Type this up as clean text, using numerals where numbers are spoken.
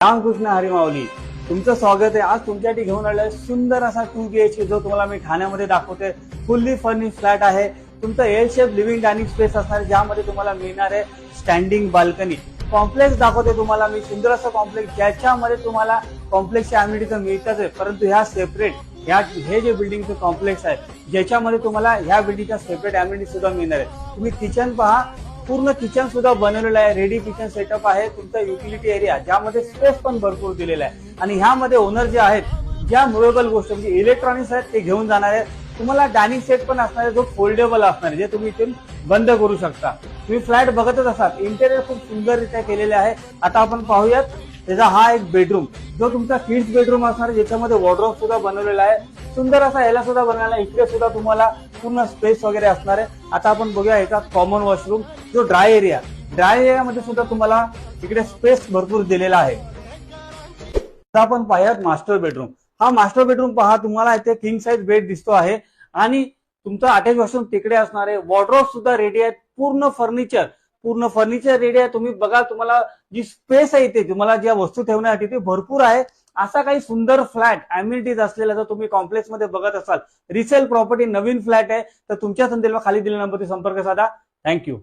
रामकृष्ण हरी माऊली. तुमचं स्वागत आहे. आज तुमच्यासाठी घेऊन आलोय सुंदर असा 2BHK जो तुम्हाला मी ठाण्यामध्ये दाखवते. फुल्ली फर्निश फ्लॅट आहे. तुमचं L shape living dining space असणार आहे, ज्यामध्ये तुम्हाला मिळणार आहे स्टँडिंग बाल्कनी. कॉम्प्लेक्स दाखवते तुम्हाला मी, सुंदर असं कॉम्प्लेक्स ज्याच्यामध्ये तुम्हाला कॉम्प्लेक्सच्या अम्युनिटी तर मिळतच आहे, परंतु ह्या सेपरेट हे जे बिल्डिंगचं कॉम्प्लेक्स आहे ज्याच्यामध्ये तुम्हाला ह्या बिल्डिंगच्या सेपरेट अम्युनिटी सुद्धा मिळणार आहे. तुम्ही किचन पहा, पूर्ण किचन सुद्धा बनवलेलं आहे. रेडी किचन सेटअप आहे. तुमचा युटिलिटी एरिया ज्यामध्ये स्पेस पण भरपूर दिलेला आहे. आणि ह्यामध्ये ओनर जे आहेत, ज्या मुवेबल गोष्ट म्हणजे इलेक्ट्रॉनिक्स आहेत ते घेऊन जाणार आहे. तुम्हाला डायनिंग सेट पण असणार आहे जो फोल्डेबल असणार आहे, जे तुम्ही इथून बंद करू शकता. तुम्ही फ्लॅट बघतच असाल, इंटेरियर खूप सुंदररित्या केलेले आहे. आता आपण पाहूयात त्याचा हा एक बेडरूम जो तुमचा किड्स बेडरूम असणार आहे, ज्याच्यामध्ये वॉर्डरोब सुद्धा बनवलेला आहे. सुंदर असा याला सुद्धा बनवलेला आहे. इकडे सुद्धा तुम्हाला पूर्ण स्पेस वगैरे असणार आहे. आता आपण बघूया याचा कॉमन वॉशरूम जो ड्राय एरियामध्ये सुद्धा तुम्हाला इकडे स्पेस भरपूर दिलेला आहे. आता आपण पाहूयात मास्टर बेडरूम. हा मास्टर बेडरूम पहा, तुम्हाला इथे किंग साइज बेड दिसतो आहे आणि तुमचा अटॅच वॉशरूम तिकडे असणार आहे. वॉर्डरोब सुद्धा रेडी आहे. पूर्ण फर्निचर रेडी आहे. तुम्ही बघा, तुम्हाला जी स्पेस आहे इथे, तुम्हाला ज्या वस्तू ठेवण्यासाठी ते भरपूर आहे. असा काही सुंदर फ्लॅट अम्युनिटीज असलेला जर तुम्ही कॉम्प्लेक्स मध्ये बघत असाल, रिसेल प्रॉपर्टी नवीन फ्लॅट आहे, तर तुमच्या संदर्भात खाली दिलेल्या नंबरवर संपर्क साधा. थँक्यू.